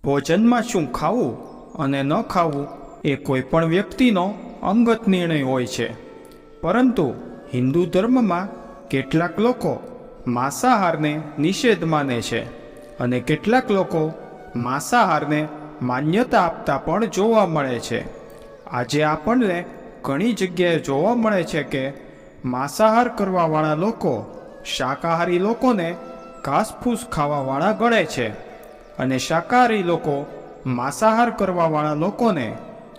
ભોજનમાં શું ખાવું અને ન ખાવું એ કોઈ પણ વ્યક્તિનો અંગત નિર્ણય હોય છે, પરંતુ હિન્દુ ધર્મમાં કેટલાક લોકો માંસાહારને નિષેધ માને છે અને કેટલાક લોકો માંસાહારને માન્યતા આપતા પણ જોવા મળે છે. આજે આપણને ઘણી જગ્યાએ જોવા મળે છે કે માંસાહાર કરવાવાળા લોકો શાકાહારી લોકોને ઘાસફૂસ ખાવાવાળા ગણે છે અને શાકાહારી લોકો માંસાહાર કરવાવાળા લોકોને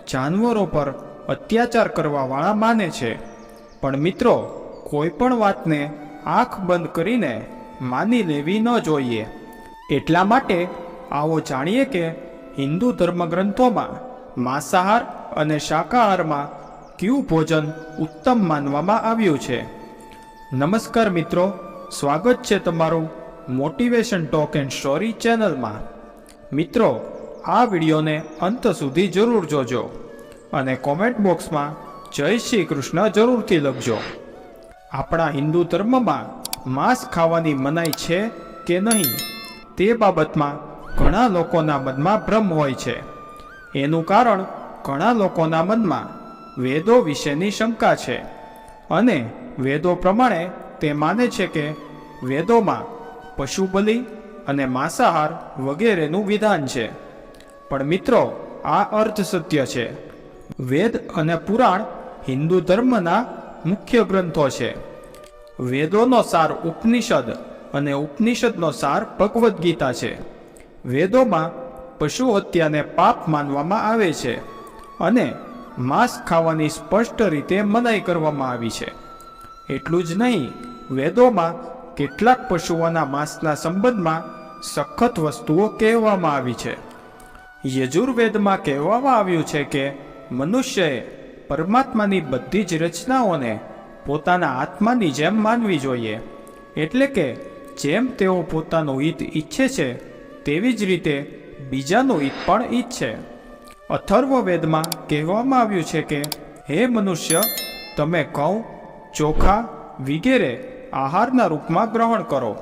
જાનવરો પર અત્યાચાર કરવાવાળા માને છે. પણ મિત્રો, કોઈ પણ વાતને આંખ બંધ કરીને માની લેવી ન જોઈએ. એટલા માટે આવો જાણીએ કે હિન્દુ ધર્મગ્રંથોમાં માંસાહાર અને શાકાહારમાં કયું ભોજન ઉત્તમ માનવામાં આવ્યું છે. નમસ્કાર મિત્રો, સ્વાગત છે તમારું મોટિવેશન ટોક એન્ડ સ્ટોરી ચેનલમાં. મિત્રો, આ વિડીયોને અંત સુધી જરૂર જોજો અને કોમેન્ટ બોક્સમાં જય શ્રી કૃષ્ણ જરૂરથી લખજો. આપણા હિન્દુ ધર્મમાં માંસ ખાવાની મનાઈ છે કે નહીં, તે બાબતમાં ઘણા લોકોના મનમાં ભ્રમ હોય છે. એનું કારણ ઘણા લોકોના મનમાં વેદો વિશેની શંકા છે અને વેદો પ્રમાણે તે માને છે કે વેદોમાં પશુ બલિ અને માંસાહાર વગેરેનું વિધાન છે. પણ મિત્રો, આ અર્ધ સત્ય છે. વેદ અને પુરાણ હિન્દુ ધર્મના મુખ્ય ગ્રંથો છે. વેદોનો સાર ઉપનિષદ અને ઉપનિષદનો સાર ભગવદ્ ગીતા છે. વેદોમાં પશુ હત્યાને પાપ માનવામાં આવે છે અને માંસ ખાવાની સ્પષ્ટ રીતે મનાઈ કરવામાં આવી છે. એટલું જ નહીં, વેદોમાં કેટલાક પશુઓના માંસના સંબંધમાં સખત વસ્તુઓ કહેવામાં આવી છે. યજુર્વેદમાં કહેવામાં આવ્યું છે કે મનુષ્યએ પરમાત્માની બધી જ રચનાઓને પોતાના આત્માની જેમ માનવી જોઈએ. એટલે કે જેમ તેઓ પોતાનું હિત ઈચ્છે છે તેવી જ રીતે બીજાનું હિત પણ ઈચ્છે. અથર્વવેદમાં કહેવામાં આવ્યું છે કે હે મનુષ્ય, તમે ઘઉં, ચોખા વગેરે આહારના રૂપમાં ગ્રહણ કરો.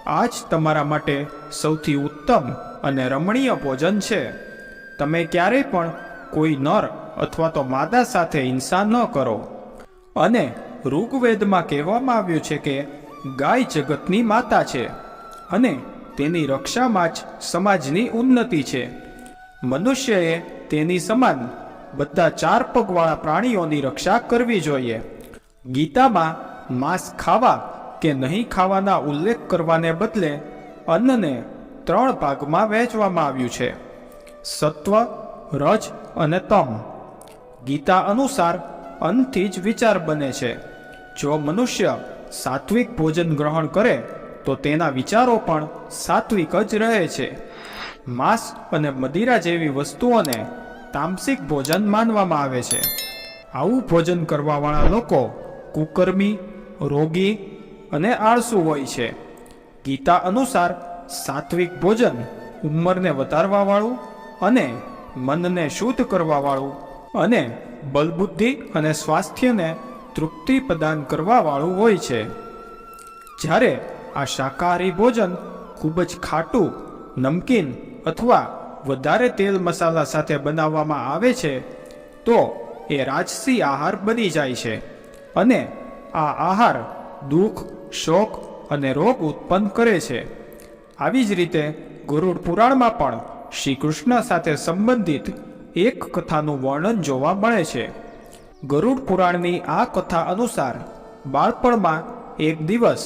આ જ તમારા માટે સૌથી ઉત્તમ અને રમણીય ભોજન છે. તમે ક્યારેય પણ કોઈ નર અથવા તો માદા સાથે હિંસા ન કરો. અને ઋગ્વેદમાં કહેવામાં આવ્યું છે કે ગાય જગતની માતા છે અને તેની રક્ષામાં જ સમાજની ઉન્નતિ છે. મનુષ્યએ તેની સમાન બધા 4 પગવાળા પ્રાણીઓની રક્ષા કરવી જોઈએ. ગીતામાં માંસ ખાવા કે નહીં ખાવાના ઉલ્લેખ કરવાને બદલે અન્નને 3 ભાગમાં વહેંચવામાં આવ્યું છે: સત્વ, રજ અને તમ. ગીતા અનુસાર અન્નથી જ વિચાર બને છે. જો મનુષ્ય સાત્વિક ભોજન ગ્રહણ કરે તો તેના વિચારો પણ સાત્વિક જ રહે છે. માંસ અને મદિરા જેવી વસ્તુઓને તામસિક ભોજન માનવામાં આવે છે. આવું ભોજન કરવાવાળા લોકો કુકર્મી, રોગી અને આળસુ હોય છે. ગીતા અનુસાર સાત્વિક ભોજન ઉંમરને વધારવાવાળું અને મનને શુદ્ધ કરવાવાળું અને બલબુદ્ધિ અને સ્વાસ્થ્યને તૃપ્તિ પ્રદાન કરવાવાળું હોય છે. જ્યારે આ શાકાહારી ભોજન ખૂબ જ ખાટું, નમકીન અથવા વધારે તેલ મસાલા સાથે બનાવવામાં આવે છે તો એ રાજસી આહાર બની જાય છે અને આ આહાર દુઃખ, શોક અને રોગ ઉત્પન્ન કરે છે. આવી જ રીતે ગરુડ પુરાણમાં પણ શ્રી કૃષ્ણ સાથે સંબંધિત એક કથાનું વર્ણન જોવા મળે છે. ગરુડ પુરાણની આ કથા અનુસાર બાળપણમાં એક દિવસ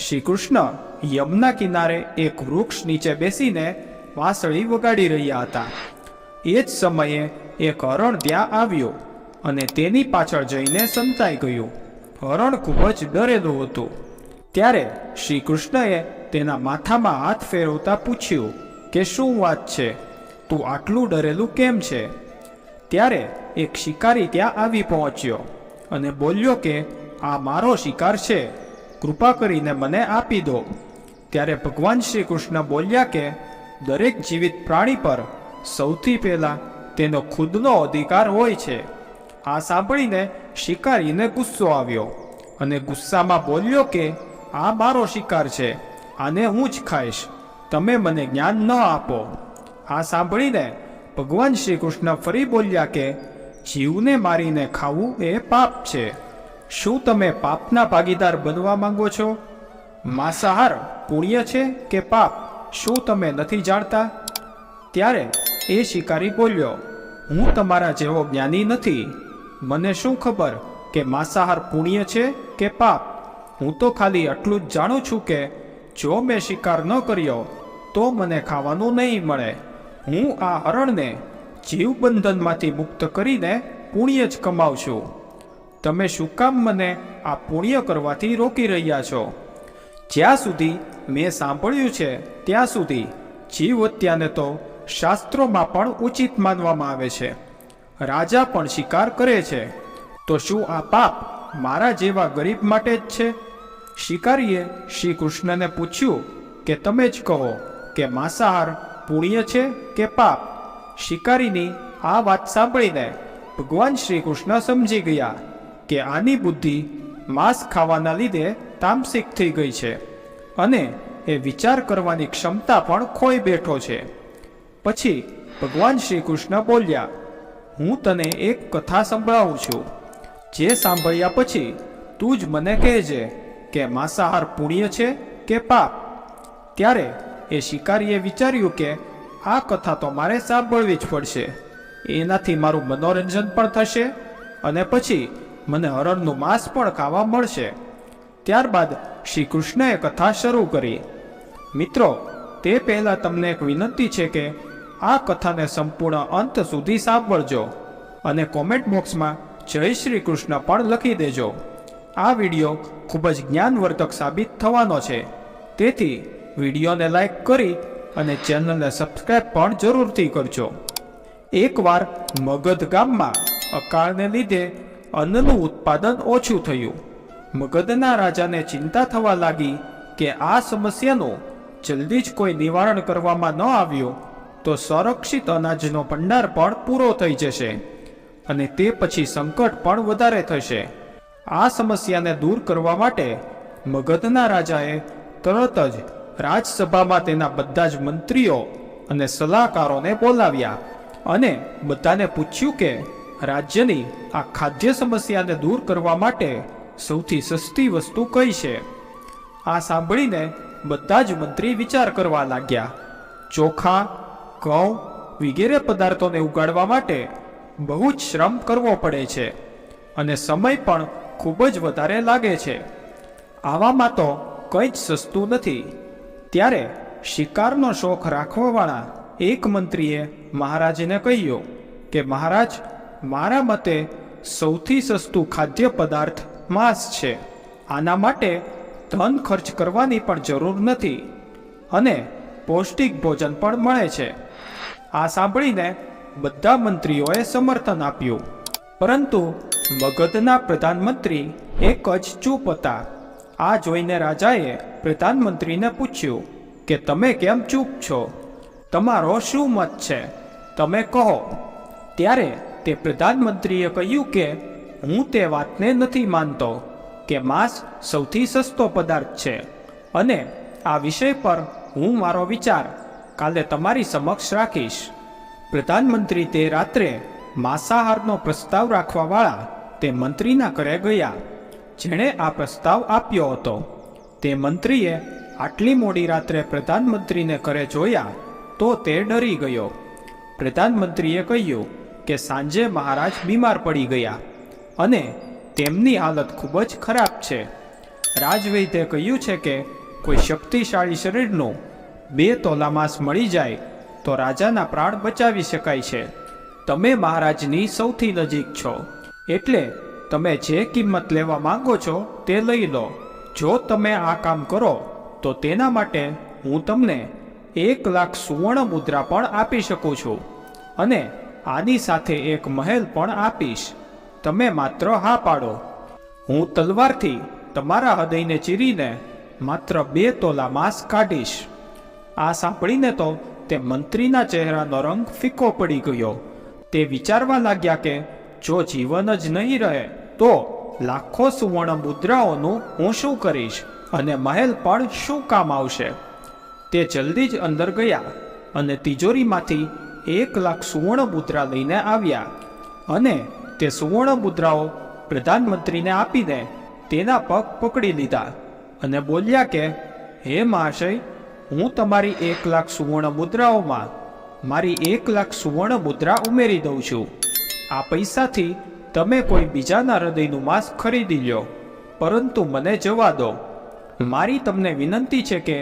શ્રી કૃષ્ણ યમુના કિનારે એક વૃક્ષ નીચે બેસીને વાંસળી વગાડી રહ્યા હતા. એ જ સમયે એક હરણ ત્યાં આવ્યો અને તેની પાછળ જઈને સંતાઈ ગયું. હરણ ખૂબ જ ડરેલું હતું. ત્યારે શ્રી કૃષ્ણએ તેના માથામાં હાથ ફેરવતા પૂછ્યું કે શું વાત છે, તું આટલું ડરેલું કેમ છે? ત્યારે એક શિકારી ત્યાં આવી પહોંચ્યો અને બોલ્યો કે આ મારો શિકાર છે, કૃપા કરીને મને આપી દો. ત્યારે ભગવાન શ્રી કૃષ્ણ બોલ્યા કે દરેક જીવિત પ્રાણી પર સૌથી પહેલાં તેનો ખુદનો અધિકાર હોય છે. આ સાંભળીને શિકારીને ગુસ્સો આવ્યો અને ગુસ્સામાં બોલ્યો કે આ મારો શિકાર છે, આને હું જ ખાઈશ. તમે મને જ્ઞાન ન આપો. આ સાંભળીને ભગવાન શ્રી કૃષ્ણ ફરી બોલ્યા કે જીવને મારીને ખાવું એ પાપ છે. શું તમે પાપના ભાગીદાર બનવા માંગો છો? માંસાહાર પુણ્ય છે કે પાપ, શું તમે નથી જાણતા? ત્યારે એ શિકારી બોલ્યો, હું તમારા જેવો જ્ઞાની નથી. મને શું ખબર કે માંસાહાર પુણ્ય છે કે પાપ? હું તો ખાલી આટલું જ જાણું છું કે જો મેં શિકાર ન કર્યો તો મને ખાવાનું નહીં મળે. હું આ હરણને જીવબંધનમાંથી મુક્ત કરીને પુણ્ય જ કમાઉં છું. તમે શું કામ મને આ પુણ્ય કરવાથી રોકી રહ્યા છો? જ્યાં સુધી મેં સાંભળ્યું છે ત્યાં સુધી જીવ હત્યાને તો શાસ્ત્રોમાં પણ ઉચિત માનવામાં આવે છે. રાજા પણ શિકાર કરે છે. તો શું આ પાપ મારા જેવા ગરીબ માટે જ છે? શિકારીએ શ્રી કૃષ્ણને પૂછ્યું કે તમે જ કહો કે માંસાહાર પુણ્ય છે કે પાપ? શિકારીની આ વાત સાંભળીને ભગવાન શ્રી કૃષ્ણ સમજી ગયા કે આની બુદ્ધિ માંસ ખાવાના લીધે તામસિક થઈ ગઈ છે અને એ વિચાર કરવાની ક્ષમતા પણ ખોઈ બેઠો છે. પછી ભગવાન શ્રી કૃષ્ણ બોલ્યા, હું તને એક કથા સંભળાવું છું. જે સાંભળ્યા પછી તું જ મને કહેજે કે માંસાહાર પુણ્ય છે કે પાપ? ત્યારે એ શિકારીએ વિચાર્યું કે આ કથા તો મારે સાંભળવી જ પડશે. એનાથી મારું મનોરંજન પણ થશે અને પછી મને હરણનું માંસ પણ ખાવા મળશે. ત્યારબાદ શ્રી કૃષ્ણએ કથા શરૂ કરી. મિત્રો, તે પહેલાં તમને એક વિનંતી છે કે આ કથાને સંપૂર્ણ અંત સુધી સાંભળજો અને કોમેન્ટ બોક્સમાં જય શ્રી કૃષ્ણ પણ લખી દેજો. આ વિડીયો ખૂબ જ જ્ઞાનવર્ધક સાબિત થવાનો છે, તેથી વિડીયોને લાઈક કરી અને ચેનલને સબસ્ક્રાઈબ પણ જરૂરથી કરજો. એકવાર મગધ ગામમાં અકાળને લીધે અન્નનું ઉત્પાદન ઓછું થયું. મગધના રાજાને ચિંતા થવા લાગી કે આ સમસ્યાનું જલ્દી જ કોઈ નિવારણ કરવામાં ન આવ્યું તો સંરક્ષિત અનાજનો ભંડાર પણ પૂરો થઈ જશે અને તે પછી સંકટ પણ વધારે થશે. આ સમસ્યાને દૂર કરવા માટે મગધના રાજાએ તરત જ રાજસભામાં તેના બધા જ મંત્રીઓ અને સલાહકારોને બોલાવ્યા અને બધાને પૂછ્યું કે રાજ્યની આ ખાદ્ય સમસ્યાને દૂર કરવા માટે સૌથી સસ્તી વસ્તુ કઈ છે? આ સાંભળીને બધા જ મંત્રી વિચાર કરવા લાગ્યા. ચોખા, ઘઉં વગેરે પદાર્થોને ઉગાડવા માટે બહુ જ શ્રમ કરવો પડે છે અને સમય પણ ખૂબ જ વધારે લાગે છે. આવામાં તો કંઈ જ સસ્તું નથી. ત્યારે શિકારનો શોખ રાખવાવાળા એક મંત્રીએ મહારાજને કહ્યું કે મહારાજ, મારા મતે સૌથી સસ્તું ખાદ્ય પદાર્થ માંસ છે. આના માટે ધન ખર્ચ કરવાની પણ જરૂર નથી અને પૌષ્ટિક ભોજન પણ મળે છે. આ સાંભળીને બધા મંત્રીઓએ સમર્થન આપ્યું, પરંતુ મગધના પ્રધાનમંત્રી એક જ ચૂપ હતા. આ જોઈને રાજાએ પ્રધાનમંત્રીને પૂછ્યું કે તમે કેમ ચૂપ છો? તમારો શું મત છે? તમે કહો. ત્યારે તે પ્રધાનમંત્રીએ કહ્યું કે હું તે વાતને નથી માનતો કે માંસ સૌથી સસ્તો પદાર્થ છે અને આ વિષય પર હું મારો વિચાર કાલે તમારી સમક્ષ રાખીશ. પ્રધાનમંત્રી તે રાત્રે માંસાહારનો પ્રસ્તાવ રાખવાવાળા તે મંત્રીના ઘરે ગયા જેણે આ પ્રસ્તાવ આપ્યો હતો. તે મંત્રીએ આટલી મોડી રાત્રે પ્રધાનમંત્રીને ઘરે જોયા તો તે ડરી ગયો. પ્રધાનમંત્રીએ કહ્યું કે સાંજે મહારાજ બીમાર પડી ગયા અને તેમની હાલત ખૂબ જ ખરાબ છે. રાજવૈદ્યે કહ્યું છે કે કોઈ શક્તિશાળી શરીરનું 2 તોલા માંસ મળી જાય તો રાજાના પ્રાણ બચાવી શકાય છે. તમે મહારાજની સૌથી નજીક છો, એટલે તમે જે કિંમત લેવા માંગો છો તે લઈ લો. જો તમે આ કામ કરો તો તેના માટે હું તમને 1 લાખ સુવર્ણ મુદ્રા પણ આપી શકું છું અને આની સાથે એક મહેલ પણ આપીશ. તમે માત્ર હા પાડો. હું તલવારથી તમારા હૃદયને ચીરીને માત્ર 2 તોલા માંસ કાઢીશ. આ સાંભળીને તો તે મંત્રીના ચહેરાનો રંગ ફીકો પડી ગયો. તે વિચારવા લાગ્યા કે જો જીવન જ નહીં રહે તો લાખો સુવર્ણ મુદ્રાઓનું હું શું કરીશ અને મહેલ પણ શું કામ આવશે. તે જલ્દી જ અંદર ગયા અને તિજોરીમાંથી 1,00,000 સુવર્ણ મુદ્રા લઈને આવ્યા અને તે સુવર્ણ મુદ્રાઓ પ્રધાનમંત્રીને આપીને તેના પગ પકડી લીધા અને બોલ્યા કે, હે મહાશય, હું તમારી 1,00,000 સુવર્ણ મુદ્રાઓમાં મારી 1,00,000 સુવર્ણ મુદ્રા ઉમેરી દઉં છું. આ પૈસાથી તમે કોઈ બીજાના હૃદયનું માંસ ખરીદી લ્યો, પરંતુ મને જવા દો. મારી તમને વિનંતી છે કે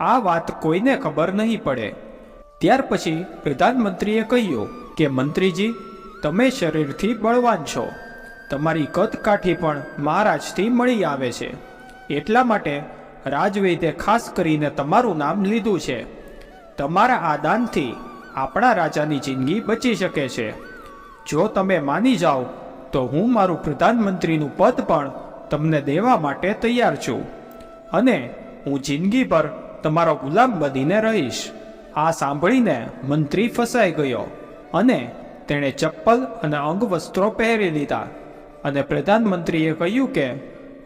આ વાત કોઈને ખબર નહીં પડે. ત્યાર પછી પ્રધાનમંત્રીએ કહ્યું કે, મંત્રીજી, તમે શરીરથી બળવાન છો, તમારી કદકાઠી પણ મહારાજથી મળી આવે છે, એટલા માટે રાજવૈદ્ય ખાસ કરીને તમારું નામ લીધું છે. તમારા આ દાનથી આપણા રાજાની જિંદગી બચી શકે છે. જો તમે માની જાઓ તો હું મારું પ્રધાનમંત્રીનું પદ પણ તમને દેવા માટે તૈયાર છું અને હું જિંદગીભર તમારો ગુલામ બનીને રહીશ. આ સાંભળીને મંત્રી ફસાઈ ગયો અને તેણે ચપ્પલ અને અંગવસ્ત્રો પહેરી લીધા અને પ્રધાનમંત્રીએ કહ્યું કે,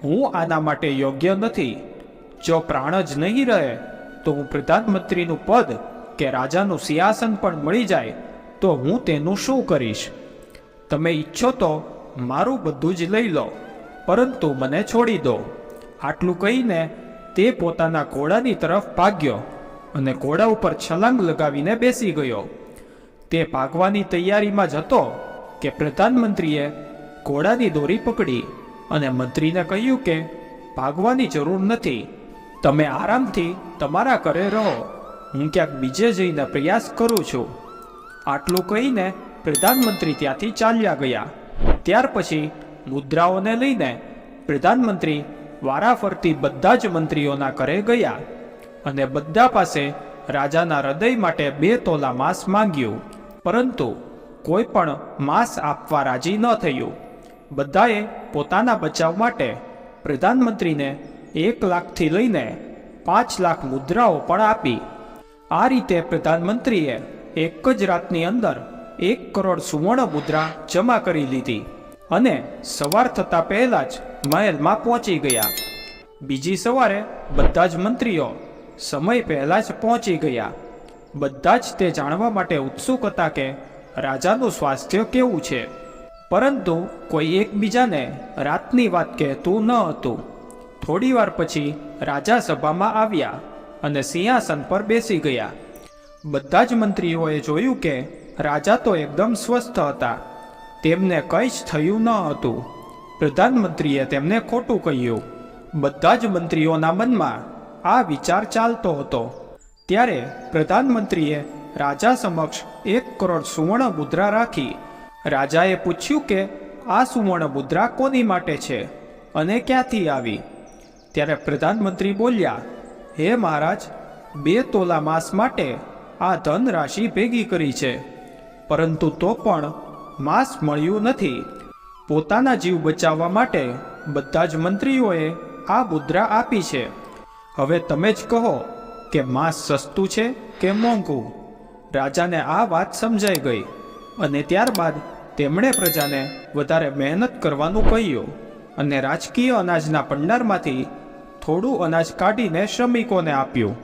હું આના માટે યોગ્ય નથી. જો પ્રાણ જ નહીં રહે તો હું પ્રધાનમંત્રીનું પદ કે રાજાનું સિંહાસન પણ મળી જાય તો હું તેનું શું કરીશ? તમે ઈચ્છો તો મારું બધું જ લઈ લો, પરંતુ મને છોડી દો. આટલું કહીને તે પોતાના ઘોડાની તરફ ભાગ્યો અને ઘોડા ઉપર છલાંગ લગાવીને બેસી ગયો. તે ભાગવાની તૈયારીમાં જ હતો કે પ્રધાનમંત્રીએ ઘોડાની દોરી પકડી અને મંત્રીને કહ્યું કે, ભાગવાની જરૂર નથી, તમે આરામથી તમારા ઘરે રહો, હું ક્યાંક બીજે જઈને પ્રયાસ કરું છું. આટલું કહીને પ્રધાનમંત્રી ત્યાંથી ચાલ્યા ગયા. ત્યાર પછી મુદ્રાઓને લઈને પ્રધાનમંત્રી વારાફરતી બધા જ મંત્રીઓના ઘરે ગયા અને બધા પાસે રાજાના હૃદય માટે 2 તોલા માંસ માંગ્યું, પરંતુ કોઈ પણ માંસ આપવા રાજી ન થયું. બધાએ પોતાના બચાવ માટે પ્રધાનમંત્રીને 1,00,000થી લઈને 5,00,000 મુદ્રાઓ પણ આપી. આ રીતે પ્રધાનમંત્રીએ એક જ રાતની અંદર 1 કરોડ સુવર્ણ મુદ્રા જમા કરી લીધી અને સવાર થતાં પહેલાં જ મહેલમાં પહોંચી ગયા. બીજી સવારે બધા જ મંત્રીઓ સમય પહેલાં જ પહોંચી ગયા. બધા જ તે જાણવા માટે ઉત્સુક હતા કે રાજાનું સ્વાસ્થ્ય કેવું છે, પરંતુ કોઈ એકબીજાને રાતની વાત કહેતું ન હતું. થોડીવાર પછી રાજા સભામાં આવ્યા અને સિંહાસન પર બેસી ગયા. બધા જ મંત્રીઓએ જોયું કે રાજા તો એકદમ સ્વસ્થ હતા, તેમને કંઈ જ થયું ન હતું. પ્રધાનમંત્રીએ તેમને ખોટું કહ્યું. બધા જ મંત્રીઓના મનમાં આ વિચાર ચાલતો હતો. ત્યારે પ્રધાનમંત્રીએ રાજા સમક્ષ 1 કરોડ સુવર્ણ મુદ્રા રાખી. રાજાએ પૂછ્યું કે આ સુવર્ણ મુદ્રા કોની માટે છે અને ક્યાંથી આવી? ત્યારે પ્રધાનમંત્રી બોલ્યા, હે મહારાજ, 2 તોલા માંસ માટે આ ધનરાશિ ભેગી કરી છે, પરંતુ તો પણ માંસ મળ્યું નથી. પોતાના જીવ બચાવવા માટે બધા જ મંત્રીઓએ આ મુદ્રા આપી છે. હવે તમે જ કહો કે માંસ સસ્તું છે કે મોંઘું? રાજાને આ વાત સમજાઈ ગઈ અને ત્યારબાદ તેમણે પ્રજાને વધારે મહેનત કરવાનું કહ્યું અને રાજકીય અનાજના ભંડારમાંથી થોડું અનાજ કાઢીને શ્રમિકોને આપ્યું.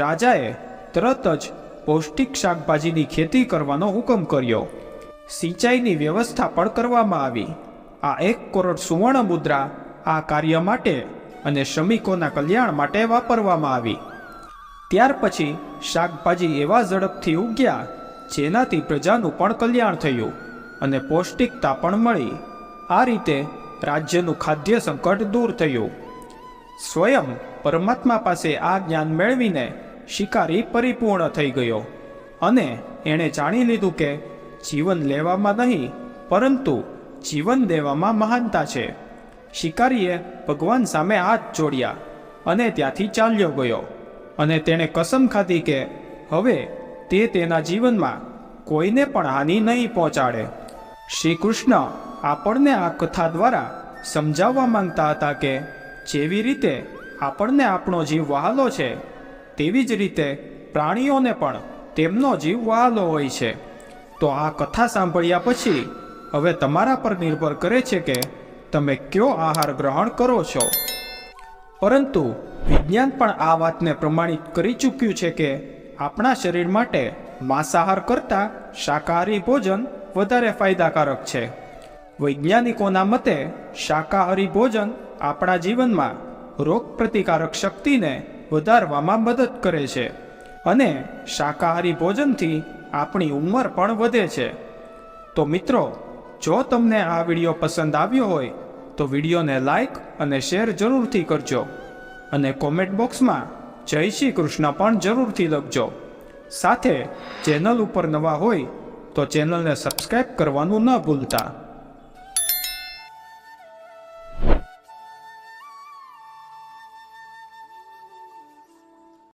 રાજાએ તરત જ પૌષ્ટિક શાકભાજીની ખેતી કરવાનો હુકમ કર્યો. સિંચાઈની વ્યવસ્થા પણ કરવામાં આવી. આ 1 કરોડ સુવર્ણ મુદ્રા આ કાર્ય માટે અને શ્રમિકોના કલ્યાણ માટે વાપરવામાં આવી. ત્યાર પછી શાકભાજી એવા ઝડપથી ઉગ્યા જેનાથી પ્રજાનું પણ કલ્યાણ થયું અને પૌષ્ટિકતા પણ મળી. આ રીતે રાજ્યનું ખાદ્ય સંકટ દૂર થયું. સ્વયં પરમાત્મા પાસે આ જ્ઞાન મેળવીને શિકારી પરિપૂર્ણ થઈ ગયો અને એણે જાણી લીધું કે જીવન લેવામાં નહીં પરંતુ જીવન દેવામાં મહાનતા છે. શિકારીએ ભગવાન સામે હાથ જોડ્યા અને ત્યાંથી ચાલ્યો ગયો અને તેણે કસમ ખાધી કે હવે તે તેના જીવનમાં કોઈને પણ હાનિ નહીં પહોંચાડે. શ્રી કૃષ્ણ આપણને આ કથા દ્વારા સમજાવવા માંગતા હતા કે જેવી રીતે આપણને આપણો જીવ વહાલો છે તેવી જ રીતે પ્રાણીઓને પણ તેમનો જીવ વહાલો હોય છે. તો આ કથા સાંભળ્યા પછી હવે તમારા પર નિર્ભર કરે છે કે તમે કયો આહાર ગ્રહણ કરો છો. પરંતુ વિજ્ઞાન પણ આ વાતને પ્રમાણિત કરી ચૂક્યું છે કે આપણા શરીર માટે માંસાહાર કરતાં શાકાહારી ભોજન વધારે ફાયદાકારક છે. વૈજ્ઞાનિકોના મતે શાકાહારી ભોજન આપણા જીવનમાં રોગપ્રતિકારક શક્તિને વધારવામાં મદદ કરે છે અને શાકાહારી ભોજનથી આપણી ઉંમર પણ વધે છે. તો મિત્રો, જો તમને આ વિડીયો પસંદ આવ્યો હોય તો વિડીયોને લાઈક અને શેર જરૂરથી કરજો અને કોમેન્ટ બોક્સમાં જય શ્રી કૃષ્ણ પણ જરૂરથી લખજો. સાથે ચેનલ ઉપર નવા હોય તો ચેનલને સબસ્ક્રાઈબ કરવાનું ન ભૂલતા.